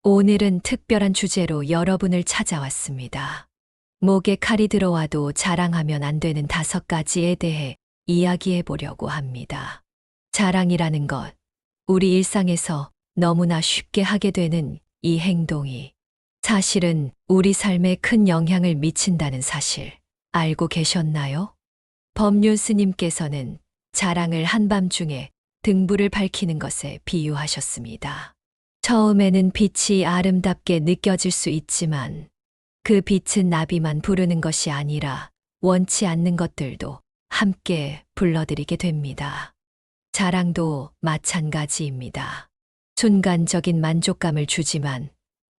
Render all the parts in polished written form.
오늘은 특별한 주제로 여러분을 찾아왔습니다. 목에 칼이 들어와도 자랑하면 안 되는 5가지에 대해 이야기해 보려고 합니다. 자랑이라는 것, 우리 일상에서 너무나 쉽게 하게 되는 이 행동이 사실은 우리 삶에 큰 영향을 미친다는 사실 알고 계셨나요? 법륜 스님께서는 자랑을 한밤중에 등불을 밝히는 것에 비유하셨습니다. 처음에는 빛이 아름답게 느껴질 수 있지만 그 빛은 나비만 부르는 것이 아니라 원치 않는 것들도 함께 불러들이게 됩니다. 자랑도 마찬가지입니다. 순간적인 만족감을 주지만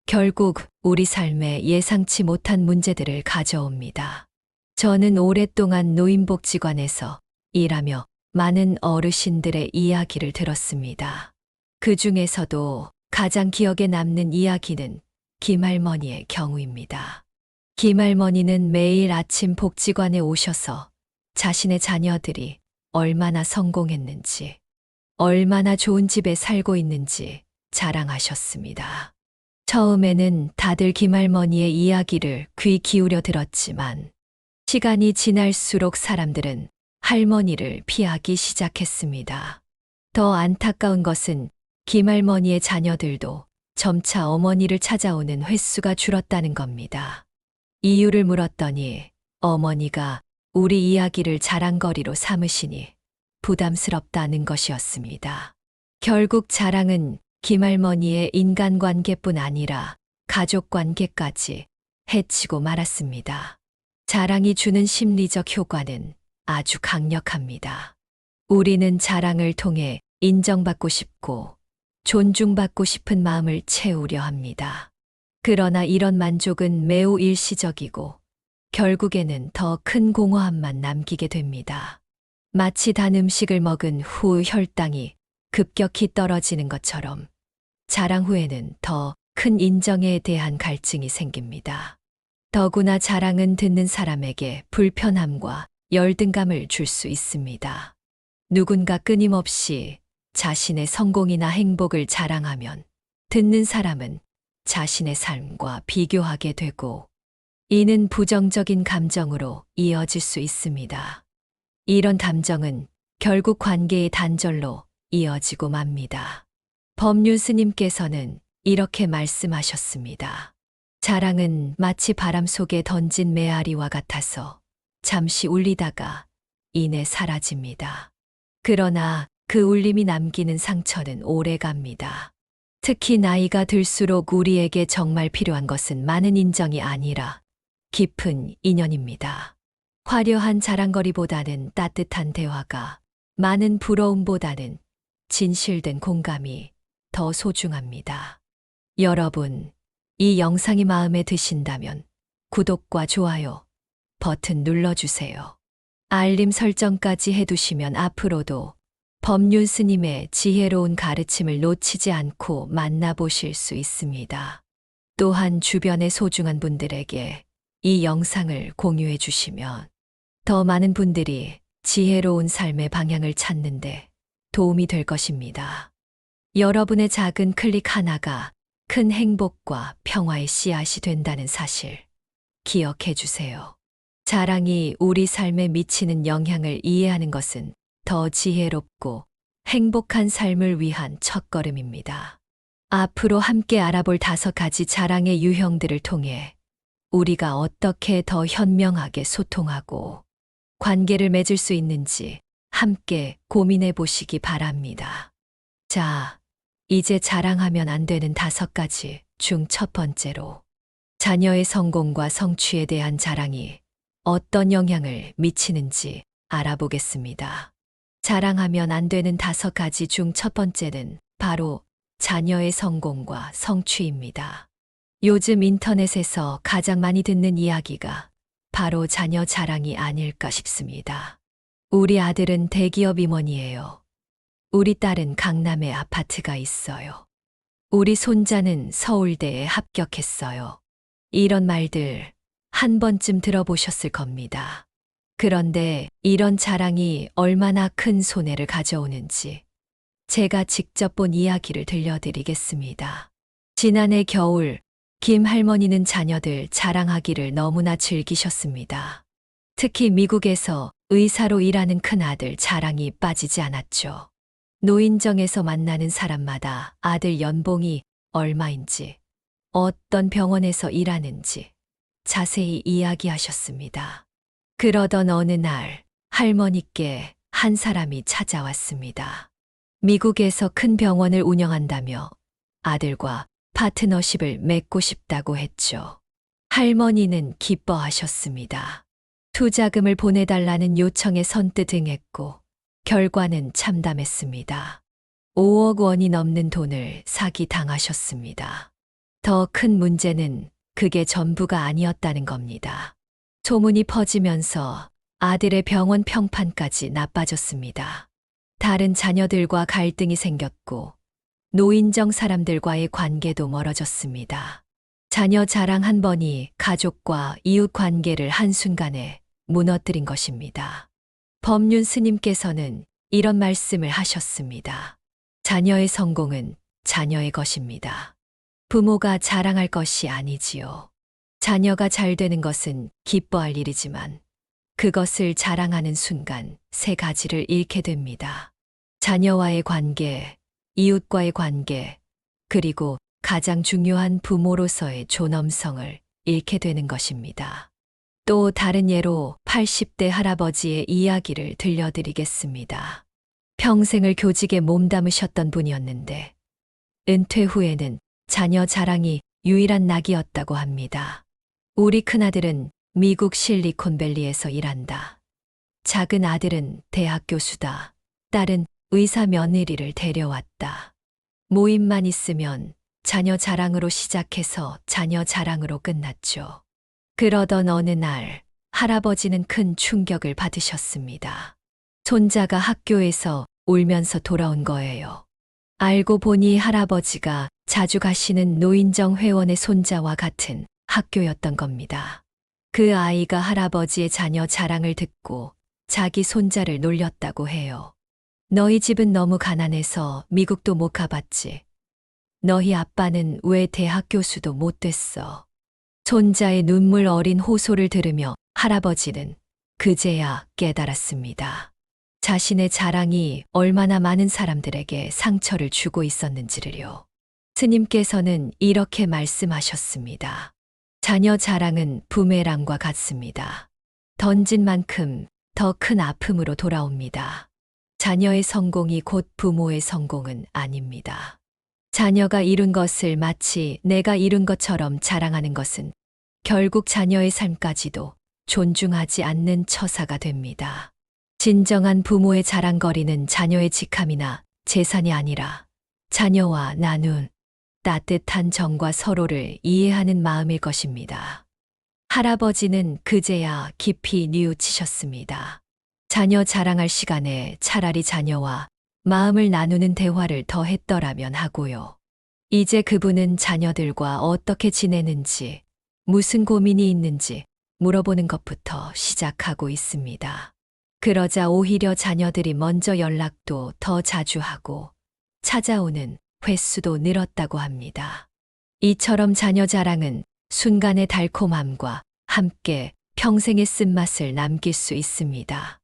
결국 우리 삶에 예상치 못한 문제들을 가져옵니다. 저는 오랫동안 노인복지관에서 일하며 많은 어르신들의 이야기를 들었습니다. 그 중에서도 가장 기억에 남는 이야기는 김할머니의 경우입니다. 김할머니는 매일 아침 복지관에 오셔서 자신의 자녀들이 얼마나 성공했는지, 얼마나 좋은 집에 살고 있는지 자랑하셨습니다. 처음에는 다들 김할머니의 이야기를 귀 기울여 들었지만 시간이 지날수록 사람들은 할머니를 피하기 시작했습니다. 더 안타까운 것은 김할머니의 자녀들도 점차 어머니를 찾아오는 횟수가 줄었다는 겁니다. 이유를 물었더니 어머니가 우리 이야기를 자랑거리로 삼으시니 부담스럽다는 것이었습니다. 결국 자랑은 김할머니의 인간관계뿐 아니라 가족관계까지 해치고 말았습니다. 자랑이 주는 심리적 효과는 아주 강력합니다. 우리는 자랑을 통해 인정받고 싶고 존중받고 싶은 마음을 채우려 합니다. 그러나 이런 만족은 매우 일시적이고 결국에는 더 큰 공허함만 남기게 됩니다. 마치 단 음식을 먹은 후 혈당이 급격히 떨어지는 것처럼 자랑 후에는 더 큰 인정에 대한 갈증이 생깁니다. 더구나 자랑은 듣는 사람에게 불편함과 열등감을 줄 수 있습니다. 누군가 끊임없이 자신의 성공이나 행복을 자랑하면 듣는 사람은 자신의 삶과 비교하게 되고 이는 부정적인 감정으로 이어질 수 있습니다. 이런 감정은 결국 관계의 단절로 이어지고 맙니다. 법륜 스님께서는 이렇게 말씀하셨습니다. 자랑은 마치 바람 속에 던진 메아리와 같아서 잠시 울리다가 이내 사라집니다. 그러나 그 울림이 남기는 상처는 오래 갑니다. 특히 나이가 들수록 우리에게 정말 필요한 것은 많은 인정이 아니라 깊은 인연입니다. 화려한 자랑거리보다는 따뜻한 대화가, 많은 부러움보다는 진실된 공감이 더 소중합니다. 여러분, 이 영상이 마음에 드신다면 구독과 좋아요 버튼 눌러주세요. 알림 설정까지 해두시면 앞으로도 법륜 스님의 지혜로운 가르침을 놓치지 않고 만나보실 수 있습니다. 또한 주변의 소중한 분들에게 이 영상을 공유해 주시면 더 많은 분들이 지혜로운 삶의 방향을 찾는데 도움이 될 것입니다. 여러분의 작은 클릭 하나가 큰 행복과 평화의 씨앗이 된다는 사실 기억해 주세요. 자랑이 우리 삶에 미치는 영향을 이해하는 것은 더 지혜롭고 행복한 삶을 위한 첫걸음입니다. 앞으로 함께 알아볼 5가지 자랑의 유형들을 통해 우리가 어떻게 더 현명하게 소통하고 관계를 맺을 수 있는지 함께 고민해 보시기 바랍니다. 자, 이제 자랑하면 안 되는 5가지 중 첫 번째로 자녀의 성공과 성취에 대한 자랑이 어떤 영향을 미치는지 알아보겠습니다. 자랑하면 안 되는 5가지 중 첫 번째는 바로 자녀의 성공과 성취입니다. 요즘 인터넷에서 가장 많이 듣는 이야기가 바로 자녀 자랑이 아닐까 싶습니다. 우리 아들은 대기업 임원이에요. 우리 딸은 강남에 아파트가 있어요. 우리 손자는 서울대에 합격했어요. 이런 말들 한 번쯤 들어보셨을 겁니다. 그런데 이런 자랑이 얼마나 큰 손해를 가져오는지 제가 직접 본 이야기를 들려드리겠습니다. 지난해 겨울, 김 할머니는 자녀들 자랑하기를 너무나 즐기셨습니다. 특히 미국에서 의사로 일하는 큰아들 자랑이 빠지지 않았죠. 노인정에서 만나는 사람마다 아들 연봉이 얼마인지, 어떤 병원에서 일하는지 자세히 이야기하셨습니다. 그러던 어느 날 할머니께 한 사람이 찾아왔습니다. 미국에서 큰 병원을 운영한다며 아들과 파트너십을 맺고 싶다고 했죠. 할머니는 기뻐하셨습니다. 투자금을 보내달라는 요청에 선뜻 응했고 결과는 참담했습니다. 5억 원이 넘는 돈을 사기당하셨습니다. 더 큰 문제는 그게 전부가 아니었다는 겁니다. 소문이 퍼지면서 아들의 병원 평판까지 나빠졌습니다. 다른 자녀들과 갈등이 생겼고 노인정 사람들과의 관계도 멀어졌습니다. 자녀 자랑 한 번이 가족과 이웃 관계를 한순간에 무너뜨린 것입니다. 법륜 스님께서는 이런 말씀을 하셨습니다. 자녀의 성공은 자녀의 것입니다. 부모가 자랑할 것이 아니지요. 자녀가 잘 되는 것은 기뻐할 일이지만 그것을 자랑하는 순간 세 가지를 잃게 됩니다. 자녀와의 관계, 이웃과의 관계, 그리고 가장 중요한 부모로서의 존엄성을 잃게 되는 것입니다. 또 다른 예로 80대 할아버지의 이야기를 들려드리겠습니다. 평생을 교직에 몸담으셨던 분이었는데 은퇴 후에는 자녀 자랑이 유일한 낙이었다고 합니다. 우리 큰아들은 미국 실리콘밸리에서 일한다. 작은 아들은 대학 교수다. 딸은 의사 며느리를 데려왔다. 모임만 있으면 자녀 자랑으로 시작해서 자녀 자랑으로 끝났죠. 그러던 어느 날 할아버지는 큰 충격을 받으셨습니다. 손자가 학교에서 울면서 돌아온 거예요. 알고 보니 할아버지가 자주 가시는 노인정 회원의 손자와 같은 학교였던 겁니다. 그 아이가 할아버지의 자녀 자랑을 듣고 자기 손자를 놀렸다고 해요. 너희 집은 너무 가난해서 미국도 못 가봤지. 너희 아빠는 왜 대학 교수도 못 됐어? 손자의 눈물 어린 호소를 들으며 할아버지는 그제야 깨달았습니다. 자신의 자랑이 얼마나 많은 사람들에게 상처를 주고 있었는지를요. 스님께서는 이렇게 말씀하셨습니다. 자녀 자랑은 부메랑과 같습니다. 던진 만큼 더 큰 아픔으로 돌아옵니다. 자녀의 성공이 곧 부모의 성공은 아닙니다. 자녀가 이룬 것을 마치 내가 이룬 것처럼 자랑하는 것은 결국 자녀의 삶까지도 존중하지 않는 처사가 됩니다. 진정한 부모의 자랑거리는 자녀의 직함이나 재산이 아니라 자녀와 나눈 따뜻한 정과 서로를 이해하는 마음일 것입니다. 할아버지는 그제야 깊이 뉘우치셨습니다. 자녀 자랑할 시간에 차라리 자녀와 마음을 나누는 대화를 더 했더라면 하고요. 이제 그분은 자녀들과 어떻게 지내는지, 무슨 고민이 있는지 물어보는 것부터 시작하고 있습니다. 그러자 오히려 자녀들이 먼저 연락도 더 자주 하고 찾아오는 횟수도 늘었다고 합니다. 이처럼 자녀 자랑은 순간의 달콤함과 함께 평생의 쓴맛을 남길 수 있습니다.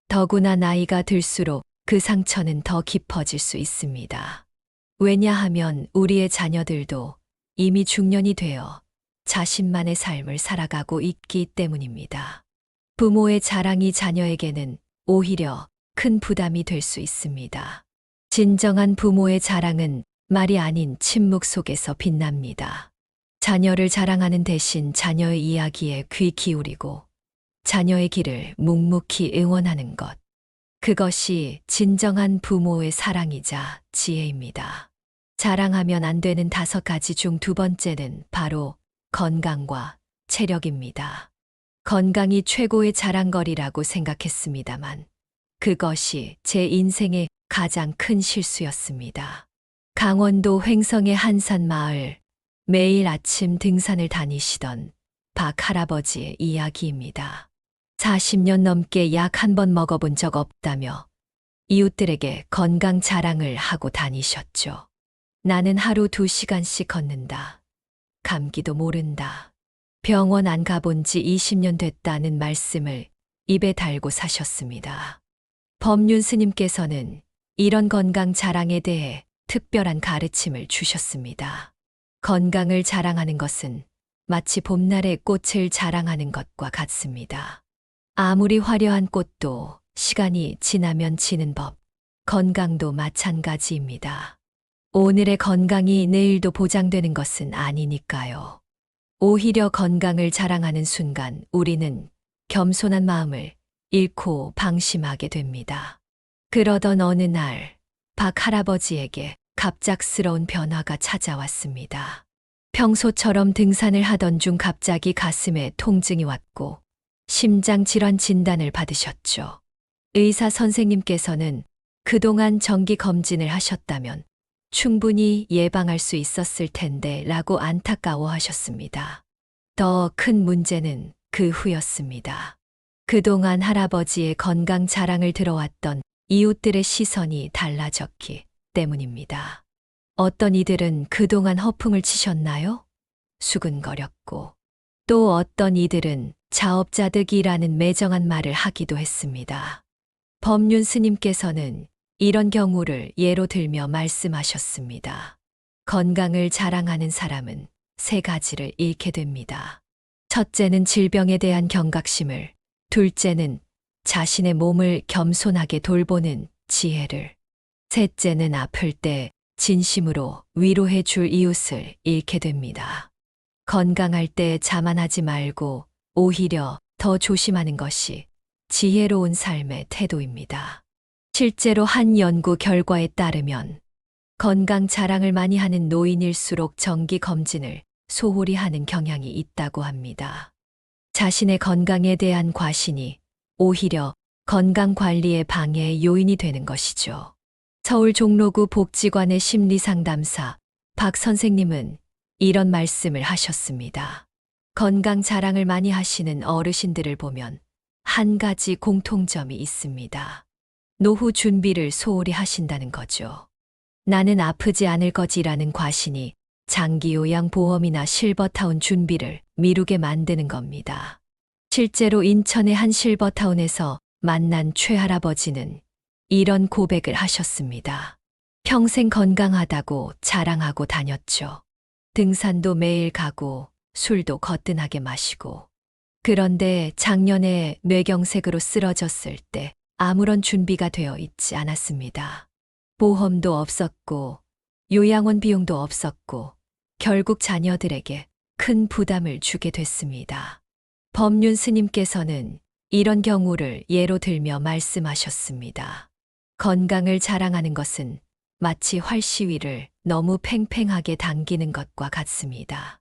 더구나 나이가 들수록 그 상처는 더 깊어질 수 있습니다. 왜냐하면 우리의 자녀들도 이미 중년이 되어 자신만의 삶을 살아가고 있기 때문입니다. 부모의 자랑이 자녀에게는 오히려 큰 부담이 될 수 있습니다. 진정한 부모의 자랑은 말이 아닌 침묵 속에서 빛납니다. 자녀를 자랑하는 대신 자녀의 이야기에 귀 기울이고 자녀의 길을 묵묵히 응원하는 것. 그것이 진정한 부모의 사랑이자 지혜입니다. 자랑하면 안 되는 5가지 중 두 번째는 바로 건강과 체력입니다. 건강이 최고의 자랑거리라고 생각했습니다만 그것이 제 인생의 가장 큰 실수였습니다. 강원도 횡성의 한산 마을, 매일 아침 등산을 다니시던 박 할아버지의 이야기입니다. 40년 넘게 약 한 번 먹어본 적 없다며 이웃들에게 건강 자랑을 하고 다니셨죠. 나는 하루 2시간씩 걷는다. 감기도 모른다. 병원 안 가본 지 20년 됐다는 말씀을 입에 달고 사셨습니다. 법륜 스님께서는 이런 건강 자랑에 대해 특별한 가르침을 주셨습니다. 건강을 자랑하는 것은 마치 봄날의 꽃을 자랑하는 것과 같습니다. 아무리 화려한 꽃도 시간이 지나면 지는 법, 건강도 마찬가지입니다. 오늘의 건강이 내일도 보장되는 것은 아니니까요. 오히려 건강을 자랑하는 순간 우리는 겸손한 마음을 잃고 방심하게 됩니다. 그러던 어느 날, 박 할아버지에게 갑작스러운 변화가 찾아왔습니다. 평소처럼 등산을 하던 중 갑자기 가슴에 통증이 왔고 심장 질환 진단을 받으셨죠. 의사 선생님께서는 그동안 정기 검진을 하셨다면 충분히 예방할 수 있었을 텐데 라고 안타까워하셨습니다. 더 큰 문제는 그 후였습니다. 그동안 할아버지의 건강 자랑을 들어왔던 이웃들의 시선이 달라졌기 때문입니다. 어떤 이들은 그동안 허풍을 치셨나요? 수근거렸고, 또 어떤 이들은 자업자득이라는 매정한 말을 하기도 했습니다. 법륜 스님께서는 이런 경우를 예로 들며 말씀하셨습니다. 건강을 자랑하는 사람은 3가지를 잃게 됩니다. 첫째는 질병에 대한 경각심을, 둘째는 자신의 몸을 겸손하게 돌보는 지혜를, 셋째는 아플 때 진심으로 위로해 줄 이웃을 잃게 됩니다. 건강할 때 자만하지 말고 오히려 더 조심하는 것이 지혜로운 삶의 태도입니다. 실제로 한 연구 결과에 따르면 건강 자랑을 많이 하는 노인일수록 정기 검진을 소홀히 하는 경향이 있다고 합니다. 자신의 건강에 대한 과신이 오히려 건강 관리의 방해 요인이 되는 것이죠. 서울 종로구 복지관의 심리상담사 박 선생님은 이런 말씀을 하셨습니다. 건강 자랑을 많이 하시는 어르신들을 보면 한 가지 공통점이 있습니다. 노후 준비를 소홀히 하신다는 거죠. 나는 아프지 않을 거지라는 과신이 장기 요양 보험이나 실버타운 준비를 미루게 만드는 겁니다. 실제로 인천의 한 실버타운에서 만난 최할아버지는 이런 고백을 하셨습니다. 평생 건강하다고 자랑하고 다녔죠. 등산도 매일 가고 술도 거뜬하게 마시고. 그런데 작년에 뇌경색으로 쓰러졌을 때 아무런 준비가 되어 있지 않았습니다. 보험도 없었고 요양원 비용도 없었고 결국 자녀들에게 큰 부담을 주게 됐습니다. 법륜 스님께서는 이런 경우를 예로 들며 말씀하셨습니다. 건강을 자랑하는 것은 마치 활시위를 너무 팽팽하게 당기는 것과 같습니다.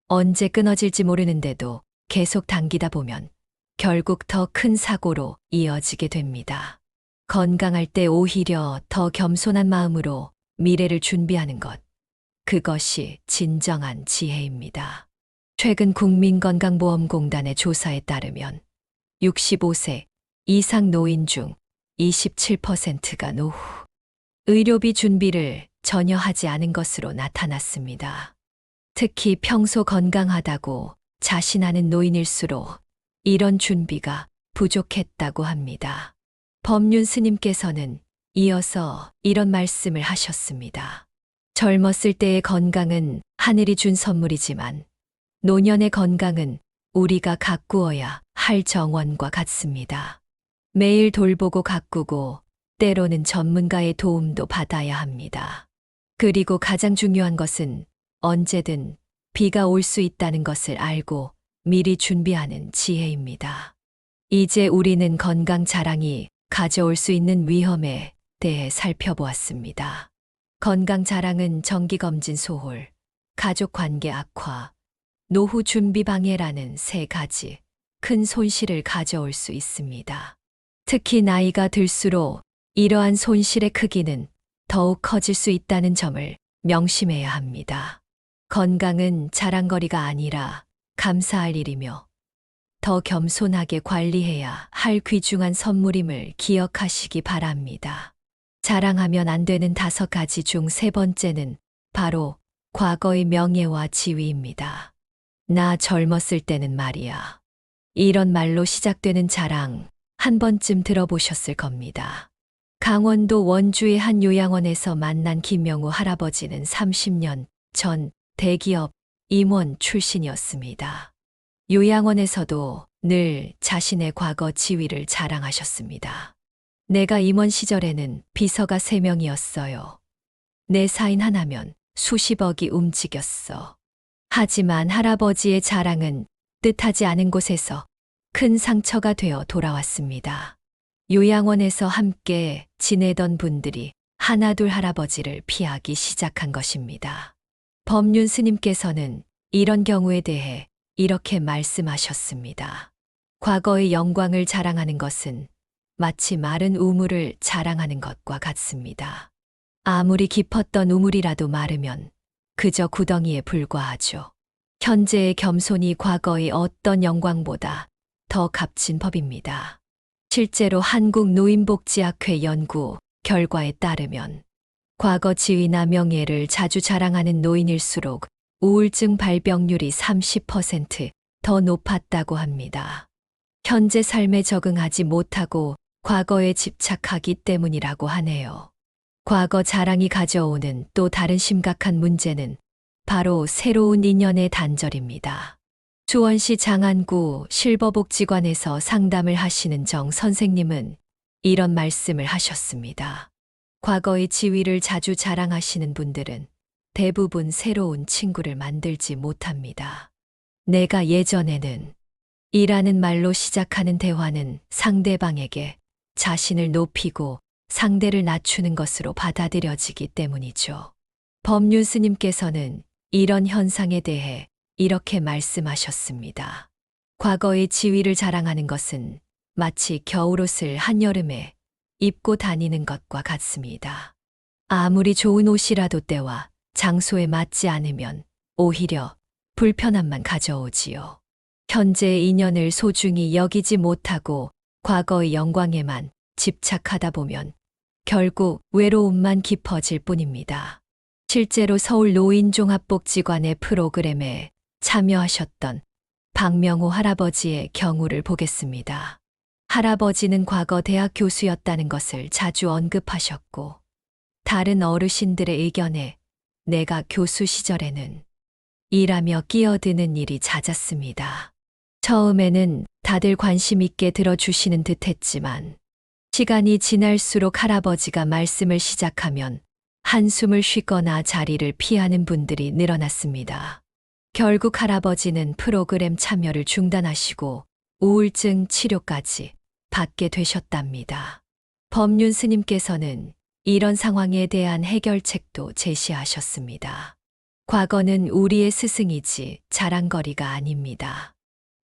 언제 끊어질지 모르는데도 계속 당기다 보면 결국 더 큰 사고로 이어지게 됩니다. 건강할 때 오히려 더 겸손한 마음으로 미래를 준비하는 것, 그것이 진정한 지혜입니다. 최근 국민건강보험공단의 조사에 따르면 65세 이상 노인 중 27%가 노후 의료비 준비를 전혀 하지 않은 것으로 나타났습니다. 특히 평소 건강하다고 자신하는 노인일수록 이런 준비가 부족했다고 합니다. 법륜 스님께서는 이어서 이런 말씀을 하셨습니다. 젊었을 때의 건강은 하늘이 준 선물이지만 노년의 건강은 우리가 가꾸어야 할 정원과 같습니다. 매일 돌보고 가꾸고 때로는 전문가의 도움도 받아야 합니다. 그리고 가장 중요한 것은 언제든 비가 올 수 있다는 것을 알고 미리 준비하는 지혜입니다. 이제 우리는 건강 자랑이 가져올 수 있는 위험에 대해 살펴보았습니다. 건강 자랑은 정기검진 소홀, 가족관계 악화, 노후 준비 방해라는 3가지 큰 손실을 가져올 수 있습니다. 특히 나이가 들수록 이러한 손실의 크기는 더욱 커질 수 있다는 점을 명심해야 합니다. 건강은 자랑거리가 아니라 감사할 일이며 더 겸손하게 관리해야 할 귀중한 선물임을 기억하시기 바랍니다. 자랑하면 안 되는 5가지 중 3번째는 바로 과거의 명예와 지위입니다. 나 젊었을 때는 말이야. 이런 말로 시작되는 자랑 한 번쯤 들어보셨을 겁니다. 강원도 원주의 한 요양원에서 만난 김명우 할아버지는 30년 전 대기업 임원 출신이었습니다. 요양원에서도 늘 자신의 과거 지위를 자랑하셨습니다. 내가 임원 시절에는 비서가 3명이었어요. 내 사인 하나면 수십억이 움직였어. 하지만 할아버지의 자랑은 뜻하지 않은 곳에서 큰 상처가 되어 돌아왔습니다. 요양원에서 함께 지내던 분들이 하나둘 할아버지를 피하기 시작한 것입니다. 법륜 스님께서는 이런 경우에 대해 이렇게 말씀하셨습니다. 과거의 영광을 자랑하는 것은 마치 마른 우물을 자랑하는 것과 같습니다. 아무리 깊었던 우물이라도 마르면 그저 구덩이에 불과하죠. 현재의 겸손이 과거의 어떤 영광보다 더 값진 법입니다. 실제로 한국노인복지학회 연구 결과에 따르면 과거 지위나 명예를 자주 자랑하는 노인일수록 우울증 발병률이 30% 더 높았다고 합니다. 현재 삶에 적응하지 못하고 과거에 집착하기 때문이라고 하네요. 과거 자랑이 가져오는 또 다른 심각한 문제는 바로 새로운 인연의 단절입니다. 수원시 장안구 실버복지관에서 상담을 하시는 정 선생님은 이런 말씀을 하셨습니다. 과거의 지위를 자주 자랑하시는 분들은 대부분 새로운 친구를 만들지 못합니다. 내가 예전에는 이라는 말로 시작하는 대화는 상대방에게 자신을 높이고 상대를 낮추는 것으로 받아들여지기 때문이죠. 법륜 스님께서는 이런 현상에 대해 이렇게 말씀하셨습니다. 과거의 지위를 자랑하는 것은 마치 겨울옷을 한여름에 입고 다니는 것과 같습니다. 아무리 좋은 옷이라도 때와 장소에 맞지 않으면 오히려 불편함만 가져오지요. 현재의 인연을 소중히 여기지 못하고 과거의 영광에만 집착하다 보면 결국 외로움만 깊어질 뿐입니다. 실제로 서울 노인종합복지관의 프로그램에 참여하셨던 박명호 할아버지의 경우를 보겠습니다. 할아버지는 과거 대학 교수였다는 것을 자주 언급하셨고, 다른 어르신들의 의견에 내가 교수 시절에는 일하며 끼어드는 일이 잦았습니다. 처음에는 다들 관심 있게 들어주시는 듯 했지만, 시간이 지날수록 할아버지가 말씀을 시작하면 한숨을 쉬거나 자리를 피하는 분들이 늘어났습니다. 결국 할아버지는 프로그램 참여를 중단하시고 우울증 치료까지 받게 되셨답니다. 법륜 스님께서는 이런 상황에 대한 해결책도 제시하셨습니다. 과거는 우리의 스승이지 자랑거리가 아닙니다.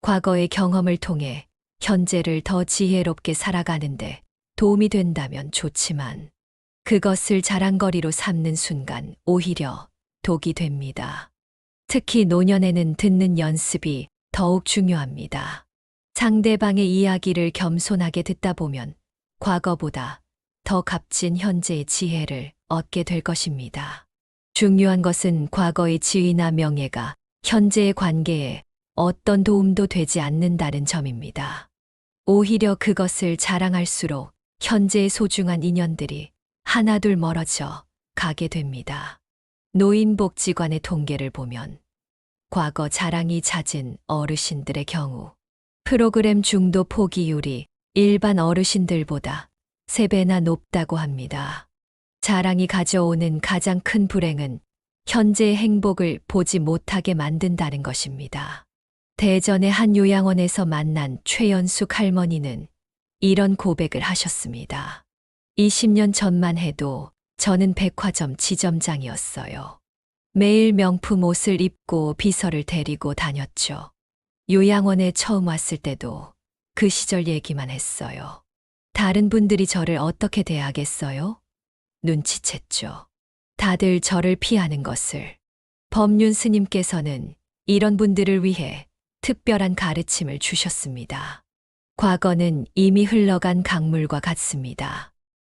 과거의 경험을 통해 현재를 더 지혜롭게 살아가는데 도움이 된다면 좋지만 그것을 자랑거리로 삼는 순간 오히려 독이 됩니다. 특히 노년에는 듣는 연습이 더욱 중요합니다. 상대방의 이야기를 겸손하게 듣다 보면 과거보다 더 값진 현재의 지혜를 얻게 될 것입니다. 중요한 것은 과거의 지위나 명예가 현재의 관계에 어떤 도움도 되지 않는다는 점입니다. 오히려 그것을 자랑할수록 현재의 소중한 인연들이 하나둘 멀어져 가게 됩니다. 노인복지관의 통계를 보면 과거 자랑이 잦은 어르신들의 경우 프로그램 중도 포기율이 일반 어르신들보다 3배나 높다고 합니다. 자랑이 가져오는 가장 큰 불행은 현재의 행복을 보지 못하게 만든다는 것입니다. 대전의 한 요양원에서 만난 최연숙 할머니는 이런 고백을 하셨습니다. 20년 전만 해도 저는 백화점 지점장이었어요. 매일 명품 옷을 입고 비서를 데리고 다녔죠. 요양원에 처음 왔을 때도 그 시절 얘기만 했어요. 다른 분들이 저를 어떻게 대하겠어요? 눈치챘죠. 다들 저를 피하는 것을. 법륜 스님께서는 이런 분들을 위해 특별한 가르침을 주셨습니다. 과거는 이미 흘러간 강물과 같습니다.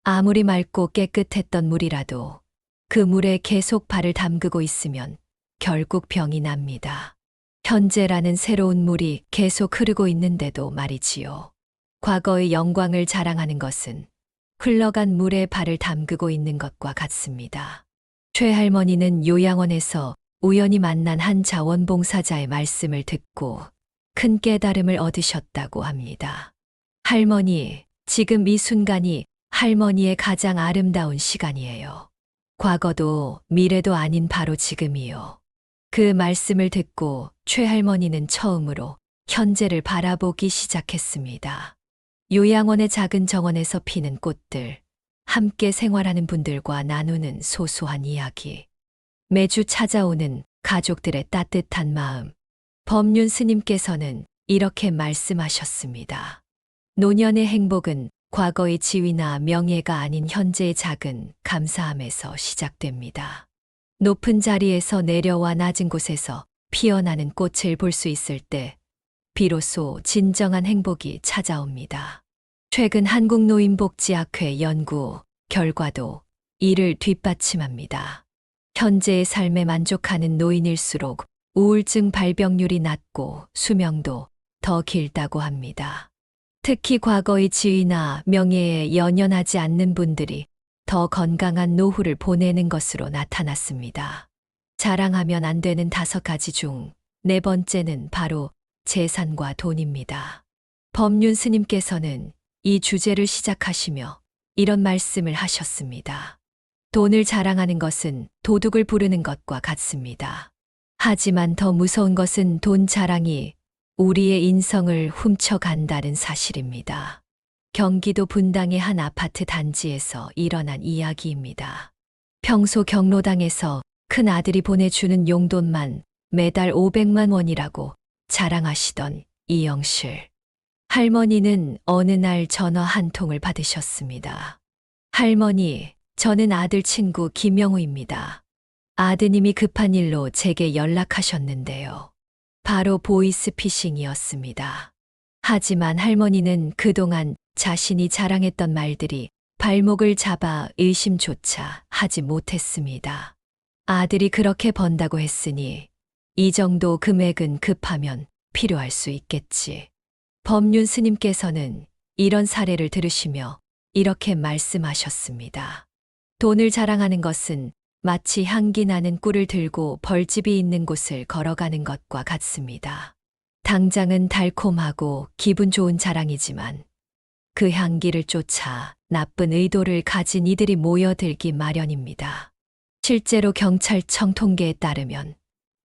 아무리 맑고 깨끗했던 물이라도 그 물에 계속 발을 담그고 있으면 결국 병이 납니다. 현재라는 새로운 물이 계속 흐르고 있는데도 말이지요. 과거의 영광을 자랑하는 것은 흘러간 물에 발을 담그고 있는 것과 같습니다. 최 할머니는 요양원에서 우연히 만난 한 자원봉사자의 말씀을 듣고 큰 깨달음을 얻으셨다고 합니다. 할머니, 지금 이 순간이 할머니의 가장 아름다운 시간이에요. 과거도 미래도 아닌 바로 지금이요. 그 말씀을 듣고 최 할머니는 처음으로 현재를 바라보기 시작했습니다. 요양원의 작은 정원에서 피는 꽃들, 함께 생활하는 분들과 나누는 소소한 이야기, 매주 찾아오는 가족들의 따뜻한 마음. 법륜 스님께서는 이렇게 말씀하셨습니다. 노년의 행복은 과거의 지위나 명예가 아닌 현재의 작은 감사함에서 시작됩니다. 높은 자리에서 내려와 낮은 곳에서 피어나는 꽃을 볼 수 있을 때 비로소 진정한 행복이 찾아옵니다. 최근 한국노인복지학회 연구 결과도 이를 뒷받침합니다. 현재의 삶에 만족하는 노인일수록 우울증 발병률이 낮고 수명도 더 길다고 합니다. 특히 과거의 지위나 명예에 연연하지 않는 분들이 더 건강한 노후를 보내는 것으로 나타났습니다. 자랑하면 안 되는 5가지 중 4번째는 바로 재산과 돈입니다. 법륜 스님께서는 이 주제를 시작하시며 이런 말씀을 하셨습니다. 돈을 자랑하는 것은 도둑을 부르는 것과 같습니다. 하지만 더 무서운 것은 돈 자랑이 우리의 인성을 훔쳐간다는 사실입니다. 경기도 분당의 한 아파트 단지에서 일어난 이야기입니다. 평소 경로당에서 큰 아들이 보내주는 용돈만 매달 500만 원이라고 자랑하시던 이영실 할머니는 어느 날 전화 한 통을 받으셨습니다. 할머니, 저는 아들 친구 김영우입니다. 아드님이 급한 일로 제게 연락하셨는데요. 바로 보이스피싱이었습니다. 하지만 할머니는 그동안 자신이 자랑했던 말들이 발목을 잡아 의심조차 하지 못했습니다. 아들이 그렇게 번다고 했으니 이 정도 금액은 급하면 필요할 수 있겠지. 법륜 스님께서는 이런 사례를 들으시며 이렇게 말씀하셨습니다. 돈을 자랑하는 것은 마치 향기 나는 꿀을 들고 벌집이 있는 곳을 걸어가는 것과 같습니다. 당장은 달콤하고 기분 좋은 자랑이지만 그 향기를 쫓아 나쁜 의도를 가진 이들이 모여들기 마련입니다. 실제로 경찰청 통계에 따르면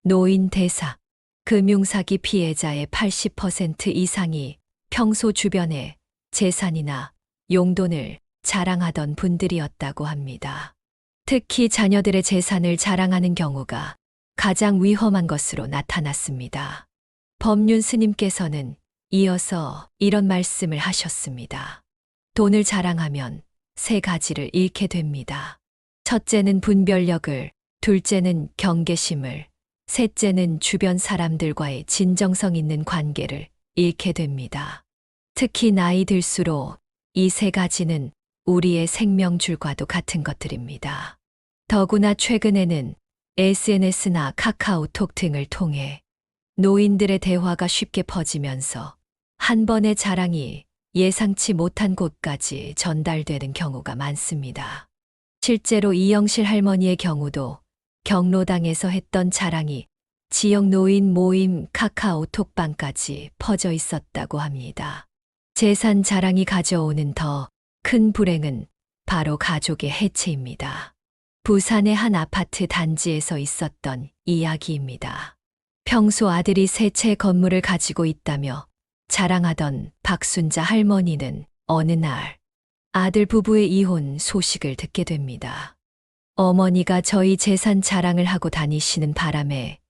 노인 대사, 금융사기 피해자의 80% 이상이 평소 주변에 재산이나 용돈을 자랑하던 분들이었다고 합니다. 특히 자녀들의 재산을 자랑하는 경우가 가장 위험한 것으로 나타났습니다. 법륜 스님께서는 이어서 이런 말씀을 하셨습니다. 돈을 자랑하면 3가지를 잃게 됩니다. 첫째는 분별력을, 둘째는 경계심을, 셋째는 주변 사람들과의 진정성 있는 관계를 잃게 됩니다. 특히 나이 들수록 이 3가지는 우리의 생명줄과도 같은 것들입니다. 더구나 최근에는 SNS나 카카오톡 등을 통해 노인들의 대화가 쉽게 퍼지면서 한 번의 자랑이 예상치 못한 곳까지 전달되는 경우가 많습니다. 실제로 이영실 할머니의 경우도 경로당에서 했던 자랑이 지역 노인 모임 카카오톡방까지 퍼져 있었다고 합니다. 재산 자랑이 가져오는 더 큰 불행은 바로 가족의 해체입니다. 부산의 한 아파트 단지에서 있었던 이야기입니다. 평소 아들이 3채 건물을 가지고 있다며 자랑하던 박순자 할머니는 어느 날 아들 부부의 이혼 소식을 듣게 됩니다. 어머니가 저희 재산 자랑을 하고 다니시는 바람에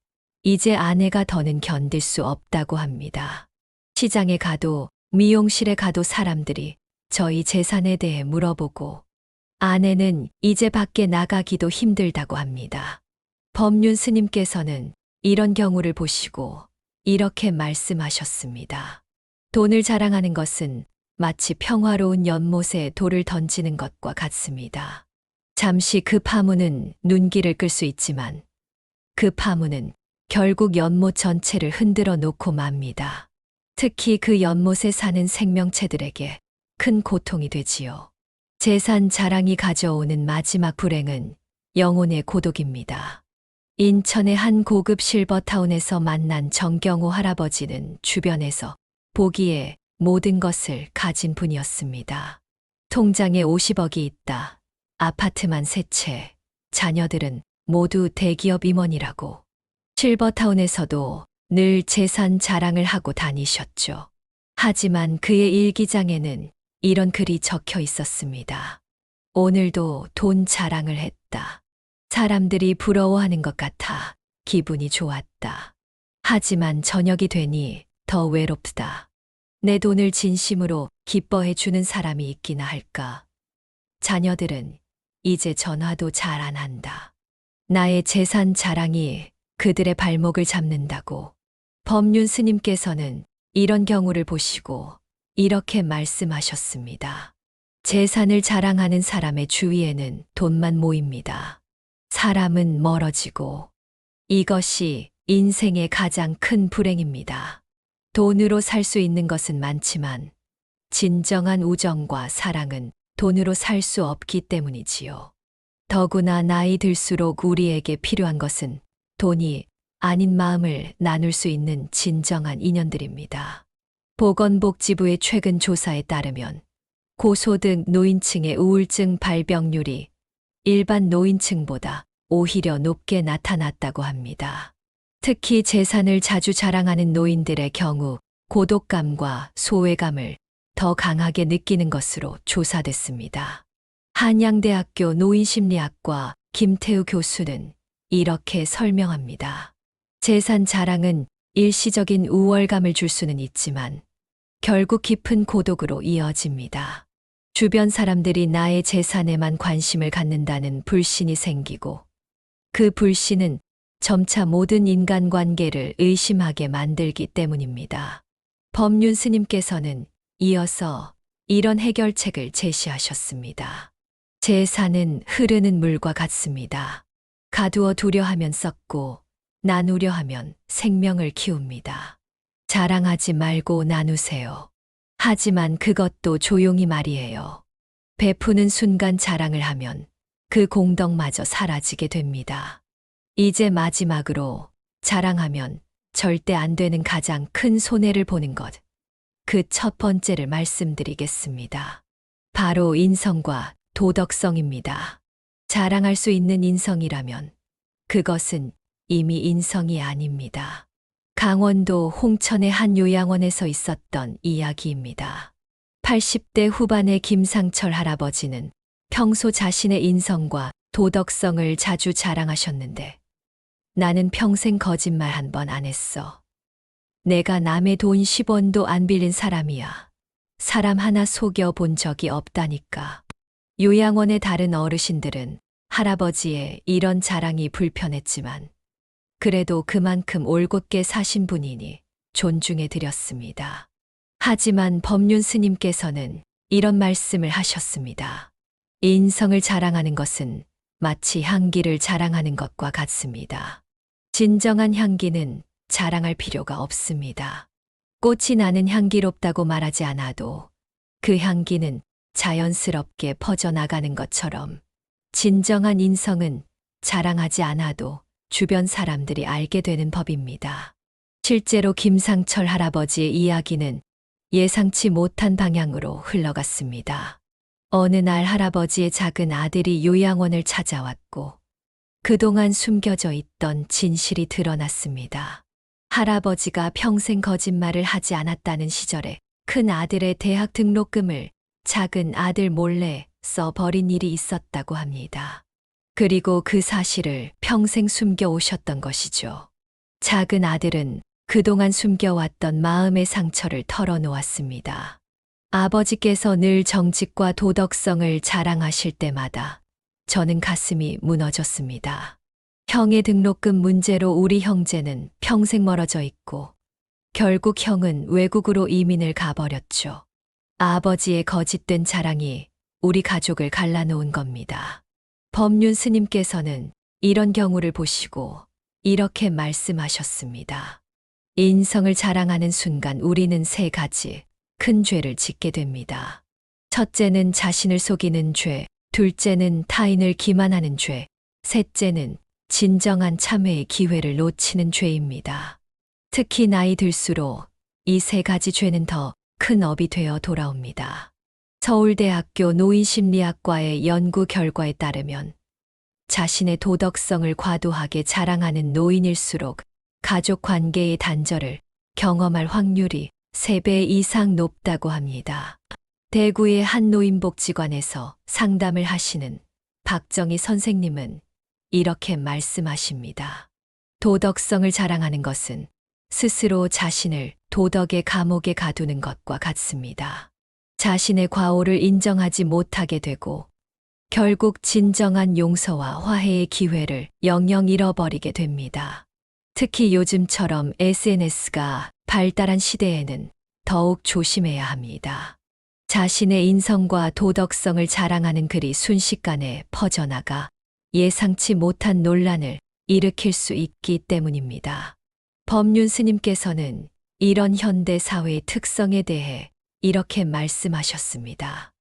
이제 아내가 더는 견딜 수 없다고 합니다. 시장에 가도 미용실에 가도 사람들이 저희 재산에 대해 물어보고 아내는 이제 밖에 나가기도 힘들다고 합니다. 법륜 스님께서는 이런 경우를 보시고 이렇게 말씀하셨습니다. 돈을 자랑하는 것은 마치 평화로운 연못에 돌을 던지는 것과 같습니다. 잠시 그 파문은 눈길을 끌 수 있지만 그 파문은 결국 연못 전체를 흔들어 놓고 맙니다. 특히 그 연못에 사는 생명체들에게 큰 고통이 되지요. 재산 자랑이 가져오는 마지막 불행은 영혼의 고독입니다. 인천의 한 고급 실버타운에서 만난 정경호 할아버지는 주변에서 보기에 모든 것을 가진 분이었습니다. 통장에 50억이 있다. 아파트만 3채. 자녀들은 모두 대기업 임원이라고. 실버타운에서도 늘 재산 자랑을 하고 다니셨죠. 하지만 그의 일기장에는 이런 글이 적혀 있었습니다. 오늘도 돈 자랑을 했다. 사람들이 부러워하는 것 같아 기분이 좋았다. 하지만 저녁이 되니 더 외롭다. 내 돈을 진심으로 기뻐해 주는 사람이 있기나 할까. 자녀들은 이제 전화도 잘 안 한다. 나의 재산 자랑이 그들의 발목을 잡는다고. 법륜 스님께서는 이런 경우를 보시고 이렇게 말씀하셨습니다. 재산을 자랑하는 사람의 주위에는 돈만 모입니다. 사람은 멀어지고 이것이 인생의 가장 큰 불행입니다. 돈으로 살 수 있는 것은 많지만 진정한 우정과 사랑은 돈으로 살 수 없기 때문이지요. 더구나 나이 들수록 우리에게 필요한 것은 돈이 아닌 마음을 나눌 수 있는 진정한 인연들입니다. 보건복지부의 최근 조사에 따르면 고소득 노인층의 우울증 발병률이 일반 노인층보다 오히려 높게 나타났다고 합니다. 특히 재산을 자주 자랑하는 노인들의 경우 고독감과 소외감을 더 강하게 느끼는 것으로 조사됐습니다. 한양대학교 노인심리학과 김태우 교수는 이렇게 설명합니다. 재산 자랑은 일시적인 우월감을 줄 수는 있지만 결국 깊은 고독으로 이어집니다. 주변 사람들이 나의 재산에만 관심을 갖는다는 불신이 생기고 그 불신은 점차 모든 인간관계를 의심하게 만들기 때문입니다. 법륜 스님께서는 이어서 이런 해결책을 제시하셨습니다. 재산은 흐르는 물과 같습니다. 가두어 두려 하면 썩고 나누려 하면 생명을 키웁니다. 자랑하지 말고 나누세요. 하지만 그것도 조용히 말이에요. 베푸는 순간 자랑을 하면 그 공덕마저 사라지게 됩니다. 이제 마지막으로 자랑하면 절대 안 되는 가장 큰 손해를 보는 것. 그 첫 번째를 말씀드리겠습니다. 바로 인성과 도덕성입니다. 자랑할 수 있는 인성이라면 그것은 이미 인성이 아닙니다. 강원도 홍천의 한 요양원에서 있었던 이야기입니다. 80대 후반의 김상철 할아버지는 평소 자신의 인성과 도덕성을 자주 자랑하셨는데 나는 평생 거짓말 한 번 안 했어. 내가 남의 돈 10원도 안 빌린 사람이야. 사람 하나 속여 본 적이 없다니까. 요양원의 다른 어르신들은 할아버지의 이런 자랑이 불편했지만 그래도 그만큼 올곧게 사신 분이니 존중해 드렸습니다. 하지만 법륜 스님께서는 이런 말씀을 하셨습니다. 인성을 자랑하는 것은 마치 향기를 자랑하는 것과 같습니다. 진정한 향기는 자랑할 필요가 없습니다. 꽃이 나는 향기롭다고 말하지 않아도 그 향기는 자연스럽게 퍼져나가는 것처럼 진정한 인성은 자랑하지 않아도 주변 사람들이 알게 되는 법입니다. 실제로 김상철 할아버지의 이야기는 예상치 못한 방향으로 흘러갔습니다. 어느 날 할아버지의 작은 아들이 요양원을 찾아왔고 그동안 숨겨져 있던 진실이 드러났습니다. 할아버지가 평생 거짓말을 하지 않았다는 시절에 큰 아들의 대학 등록금을 작은 아들 몰래 써버린 일이 있었다고 합니다. 그리고 그 사실을 평생 숨겨오셨던 것이죠. 작은 아들은 그동안 숨겨왔던 마음의 상처를 털어놓았습니다. 아버지께서 늘 정직과 도덕성을 자랑하실 때마다 저는 가슴이 무너졌습니다. 형의 등록금 문제로 우리 형제는 평생 멀어져 있고 결국 형은 외국으로 이민을 가버렸죠. 아버지의 거짓된 자랑이 우리 가족을 갈라놓은 겁니다. 법륜 스님께서는 이런 경우를 보시고 이렇게 말씀하셨습니다. 인성을 자랑하는 순간 우리는 세 가지 큰 죄를 짓게 됩니다. 첫째는 자신을 속이는 죄, 둘째는 타인을 기만하는 죄, 셋째는 진정한 참회의 기회를 놓치는 죄입니다. 특히 나이 들수록 이 세 가지 죄는 더 큰 업이 되어 돌아옵니다. 서울대학교 노인심리학과의 연구 결과에 따르면 자신의 도덕성을 과도하게 자랑하는 노인일수록 가족 관계의 단절을 경험할 확률이 3배 이상 높다고 합니다. 대구의 한 노인복지관에서 상담을 하시는 박정희 선생님은 이렇게 말씀하십니다. 도덕성을 자랑하는 것은 스스로 자신을 도덕의 감옥에 가두는 것과 같습니다. 자신의 과오를 인정하지 못하게 되고 결국 진정한 용서와 화해의 기회를 영영 잃어버리게 됩니다. 특히 요즘처럼 SNS가 발달한 시대에는 더욱 조심해야 합니다. 자신의 인성과 도덕성을 자랑하는 글이 순식간에 퍼져나가 예상치 못한 논란을 일으킬 수 있기 때문입니다. 법륜 스님께서는 이런 현대 사회의 특성에 대해 이렇게 말씀하셨습니다.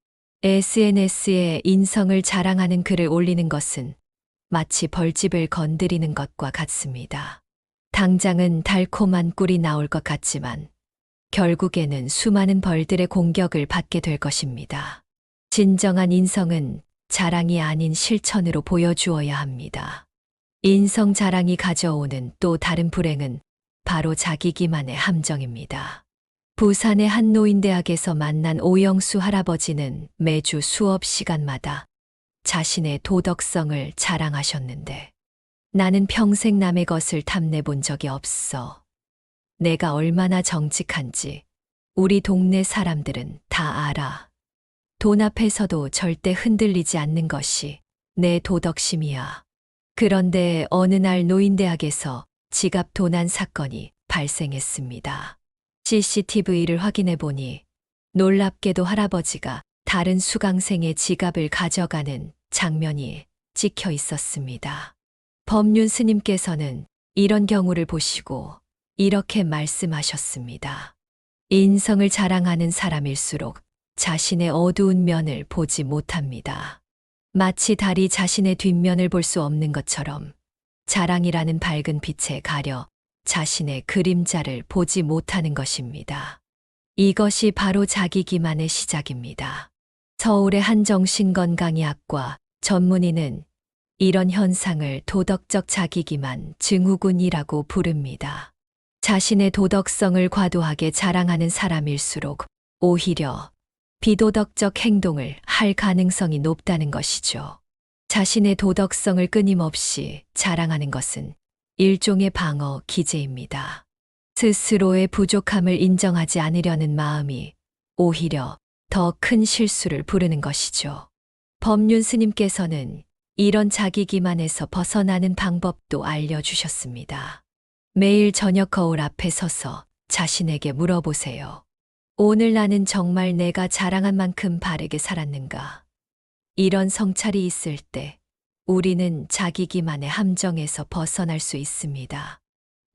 SNS에 인성을 자랑하는 글을 올리는 것은 마치 벌집을 건드리는 것과 같습니다. 당장은 달콤한 꿀이 나올 것 같지만 결국에는 수많은 벌들의 공격을 받게 될 것입니다. 진정한 인성은 자랑이 아닌 실천으로 보여주어야 합니다. 인성 자랑이 가져오는 또 다른 불행은 바로 자기 기만의 함정입니다. 부산의 한 노인대학에서 만난 오영수 할아버지는 매주 수업 시간마다 자신의 도덕성을 자랑하셨는데 나는 평생 남의 것을 탐내 본 적이 없어. 내가 얼마나 정직한지 우리 동네 사람들은 다 알아. 돈 앞에서도 절대 흔들리지 않는 것이 내 도덕심이야. 그런데 어느 날 노인대학에서 지갑 도난 사건이 발생했습니다. CCTV를 확인해 보니 놀랍게도 할아버지가 다른 수강생의 지갑을 가져가는 장면이 찍혀 있었습니다. 법륜 스님께서는 이런 경우를 보시고 이렇게 말씀하셨습니다. 인성을 자랑하는 사람일수록 자신의 어두운 면을 보지 못합니다. 마치 달이 자신의 뒷면을 볼 수 없는 것처럼 자랑이라는 밝은 빛에 가려 자신의 그림자를 보지 못하는 것입니다. 이것이 바로 자기 기만의 시작입니다. 서울의 한 정신건강의학과 전문의는 이런 현상을 도덕적 자기기만 증후군이라고 부릅니다. 자신의 도덕성을 과도하게 자랑하는 사람일수록 오히려 비도덕적 행동을 할 가능성이 높다는 것이죠. 자신의 도덕성을 끊임없이 자랑하는 것은 일종의 방어 기제입니다. 스스로의 부족함을 인정하지 않으려는 마음이 오히려 더 큰 실수를 부르는 것이죠. 법륜 스님께서는 이런 자기 기만에서 벗어나는 방법도 알려주셨습니다. 매일 저녁 거울 앞에 서서 자신에게 물어보세요. 오늘 나는 정말 내가 자랑한 만큼 바르게 살았는가? 이런 성찰이 있을 때 우리는 자기 기만의 함정에서 벗어날 수 있습니다.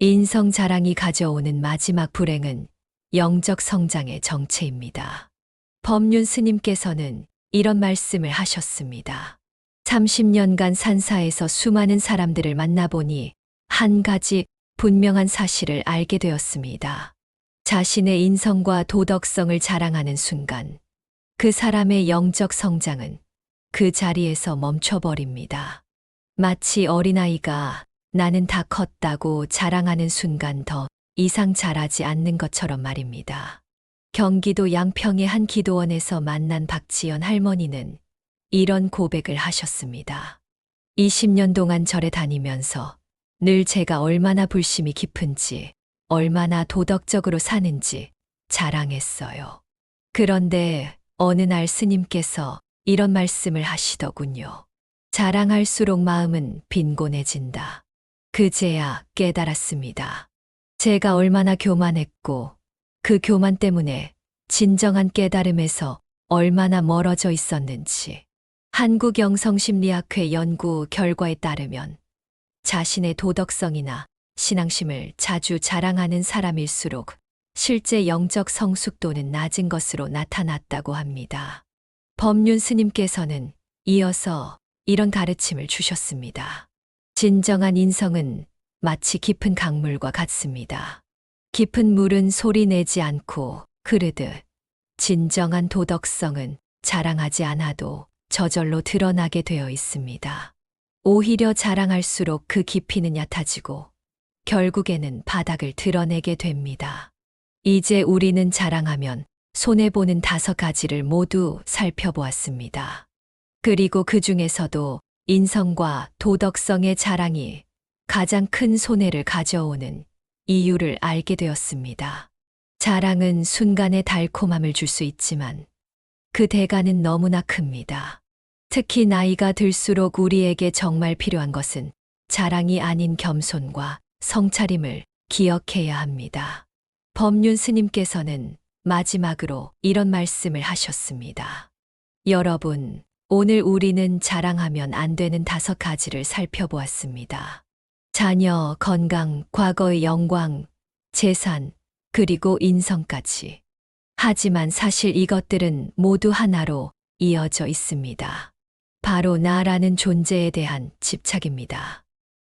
인성 자랑이 가져오는 마지막 불행은 영적 성장의 정체입니다. 법륜 스님께서는 이런 말씀을 하셨습니다. 30년간 산사에서 수많은 사람들을 만나보니 한 가지 분명한 사실을 알게 되었습니다. 자신의 인성과 도덕성을 자랑하는 순간 그 사람의 영적 성장은 그 자리에서 멈춰버립니다. 마치 어린아이가 나는 다 컸다고 자랑하는 순간 더 이상 자라지 않는 것처럼 말입니다. 경기도 양평의 한 기도원에서 만난 박지연 할머니는 이런 고백을 하셨습니다. 20년 동안 절에 다니면서 늘 제가 얼마나 불심이 깊은지, 얼마나 도덕적으로 사는지 자랑했어요. 그런데 어느 날 스님께서 이런 말씀을 하시더군요. 자랑할수록 마음은 빈곤해진다. 그제야 깨달았습니다. 제가 얼마나 교만했고 그 교만 때문에 진정한 깨달음에서 얼마나 멀어져 있었는지. 한국영성심리학회 연구 결과에 따르면 자신의 도덕성이나 신앙심을 자주 자랑하는 사람일수록 실제 영적 성숙도는 낮은 것으로 나타났다고 합니다. 법륜 스님께서는 이어서 이런 가르침을 주셨습니다. 진정한 인성은 마치 깊은 강물과 같습니다. 깊은 물은 소리 내지 않고 흐르듯 진정한 도덕성은 자랑하지 않아도 저절로 드러나게 되어 있습니다. 오히려 자랑할수록 그 깊이는 얕아지고 결국에는 바닥을 드러내게 됩니다. 이제 우리는 자랑하면 손해보는 5가지를 모두 살펴보았습니다. 그리고 그 중에서도 인성과 도덕성의 자랑이 가장 큰 손해를 가져오는 이유를 알게 되었습니다. 자랑은 순간의 달콤함을 줄 수 있지만 그 대가는 너무나 큽니다. 특히 나이가 들수록 우리에게 정말 필요한 것은 자랑이 아닌 겸손과 성차림을 기억해야 합니다. 법륜 스님께서는 마지막으로 이런 말씀을 하셨습니다. 여러분, 오늘 우리는 자랑하면 안 되는 5가지를 살펴보았습니다. 자녀, 건강, 과거의 영광, 재산, 그리고 인성까지. 하지만 사실 이것들은 모두 하나로 이어져 있습니다. 바로 나라는 존재에 대한 집착입니다.